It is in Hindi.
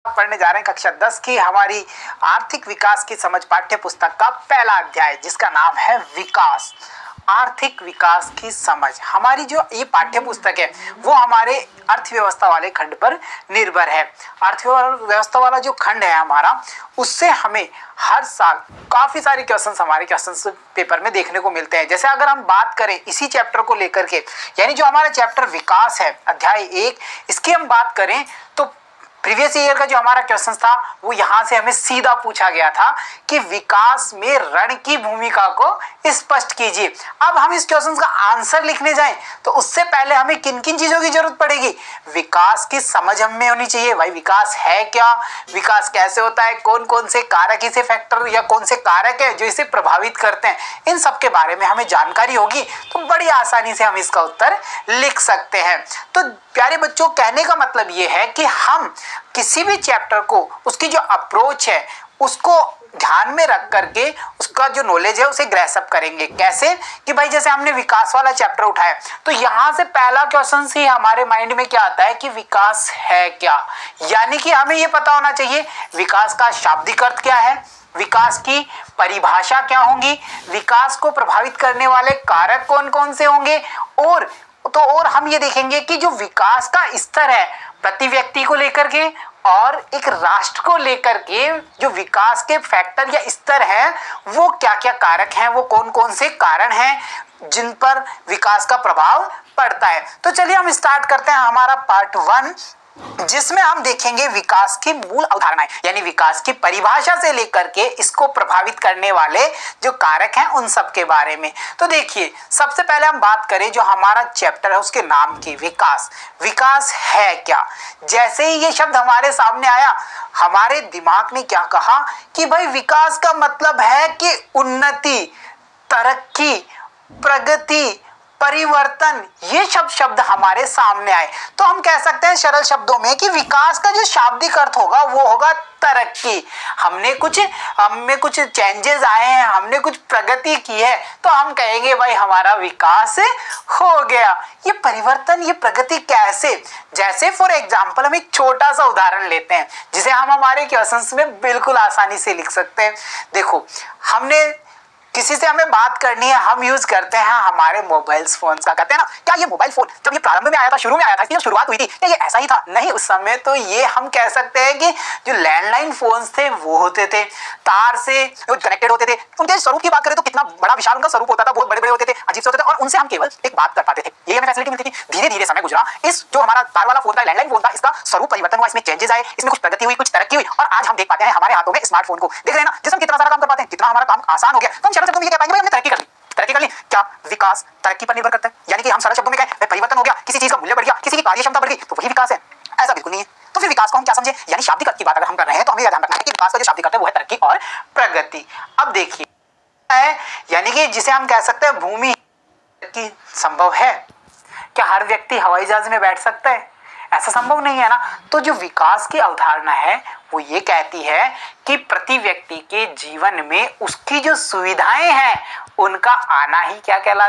पढ़ने जा रहे हैं कक्षा 10 की हमारी आर्थिक विकास की समझ पाठ्य पुस्तक का पहला अध्याय, जिसका नाम है विकास। आर्थिक विकास की समझ। हमारी जो ये पाठ्य पुस्तक है वो हमारे अर्थव्यवस्था वाले खंड पर निर्भर है। अर्थव्यवस्था वाला जो खंड है हमारा, उससे हमें हर साल काफी सारे क्वेश्चंस हमारे क्वेश्चंस पेपर में देखने को मिलते हैं। जैसे अगर हम बात करें इसी चैप्टर को लेकर के, यानी जो हमारा चैप्टर विकास है अध्याय 1, इसकी हम बात करें तो प्रीवियस ईयर का जो हमारा क्वेश्चन था वो यहाँ से हमें सीधा पूछा गया था कि विकास में ऋण की भूमिका को स्पष्ट कीजिए। अब हम इस क्वेश्चन का आंसर लिखने जाएं तो उससे पहले हमें किन किन चीजों की जरूरत पड़ेगी? विकास की समझ हमें होनी चाहिए। भाई विकास है क्या, विकास कैसे होता है, कौन कौन से कारक इसे फैक्टर या कौन से कारक है जो इसे प्रभावित करते हैं, इन सब के बारे में हमें जानकारी होगी तो बड़ी आसानी से हम इसका उत्तर लिख सकते हैं। तो प्यारे बच्चों, कहने का मतलब ये है कि हम किसी भी चैप्टर को उसकी जो अप्रोच है उसको ध्यान में रख करके उसका जो नॉलेज है उसे ग्रैस्प करेंगे। कैसे कि भाई जैसे हमने विकास वाला चैप्टर उठाया तो यहां से पहला क्वेश्चन ही हमारे माइंड में क्या आता है कि विकास है क्या, यानी कि हमें यह पता होना चाहिए विकास का शाब्दिक अर्थ क्या है, विकास की परिभाषा क्या होगी, विकास को प्रभावित करने वाले कारक कौन कौन से होंगे, और हम ये देखेंगे कि जो विकास का स्तर है प्रति व्यक्ति को लेकर के और एक राष्ट्र को लेकर के जो विकास के फैक्टर या स्तर है वो क्या क्या कारक हैं, वो कौन कौन से कारण हैं जिन पर विकास का प्रभाव पड़ता है। तो चलिए हम स्टार्ट करते हैं हमारा पार्ट 1, जिसमें हम देखेंगे विकास की मूल अवधारणाएं, यानी विकास की परिभाषा से लेकर के इसको प्रभावित करने वाले जो कारक हैं उन सब के बारे में। तो देखिए, सबसे पहले हम बात करें जो हमारा चैप्टर है उसके नाम की, विकास। विकास है क्या? जैसे ही ये शब्द हमारे सामने आया हमारे दिमाग ने क्या कहा कि भाई विकास का मतलब है कि उन्नति, तरक्की, प्रगति, परिवर्तन, ये शब्द हमारे सामने आए तो हम कह सकते हैं सरल शब्दों में कि विकास का जो शाब्दिक अर्थ होगा वो होगा तरक्की। हमने कुछ चेंजेस आए हैं, हमने कुछ प्रगति की है तो हम कहेंगे भाई हमारा विकास हो गया। ये परिवर्तन, ये प्रगति कैसे? जैसे फॉर एग्जांपल हम एक छोटा सा उदाहरण लेते हैं जिसे हम हमारे क्वेश्चंस में बिल्कुल आसानी से लिख सकते हैं। देखो, किसी से हमें बात करनी है, हम यूज करते हैं हमारे मोबाइल फोन का। कहते हैं ना, क्या ये मोबाइल फोन जब ये प्रारंभ में आया था, शुरू में आया था, जब शुरुआत हुई थी, क्या ये ऐसा ही था? नहीं, उस समय तो ये हम कह सकते हैं कि जो लैंडलाइन फोन्स थे वो होते थे, तार से कनेक्टेड होते थे। उनके स्वरूप की बात करें तो कितना बड़ा विशाल उनका स्वरूप होता था, बहुत बड़े बड़े होते थे, अजीब से होते थे और उनसे हम केवल एक बात कर पाते थे, ये हमें फैसिलिटी मिलती थी। धीरे धीरे समय गुजरा, इस जो हमारा तार वाला फोन था, लैंडलाइन फोन था, इसका स्वरूप परिवर्तन हुआ, इसमें चेंजेस आए, इसमें कुछ प्रगति हुई, कुछ तरक्की हुई और आज हम देख पाते हैं हमारे हाथों में स्मार्टफोन को। देख रहे हैं ना, जिससे हम कितना सारा काम कर पाते हैं, कितना हमारा काम आसान हो गया। तो हम सरल शब्दों में ये कह पाएंगे भाई हमने तरक्की कर ली। क्या विकास तरक्की पर निर्भर करता है? यानी कि हम सरल शब्दों में कहें परिवर्तन हो गया, किसी चीज का मूल्य बढ़ गया, किसी की कार्य क्षमता बढ़ गई तो वही विकास है? ऐसा बिल्कुल नहीं है। तो फिर विकास को हम क्या समझे? यानी शाब्दिक अर्थ की बात अगर हम कर रहे हैं तो हमें यह ध्यान रखना है कि विकास का जो शाब्दिक अर्थ है वो है तरक्की और प्रगति। अब देखिए है, यानी कि जिसे हम कह सकते हैं भूमि की संभव है। क्या हर व्यक्ति हवाई जहाज में बैठ सकता है? ऐसा संभव नहीं है ना। तो जो विकास की अवधारणा है वो ये कहती है कि प्रति व्यक्ति के जीवन में उसकी जो सुविधाएं हैं उनका आना ही क्या कहलाता है?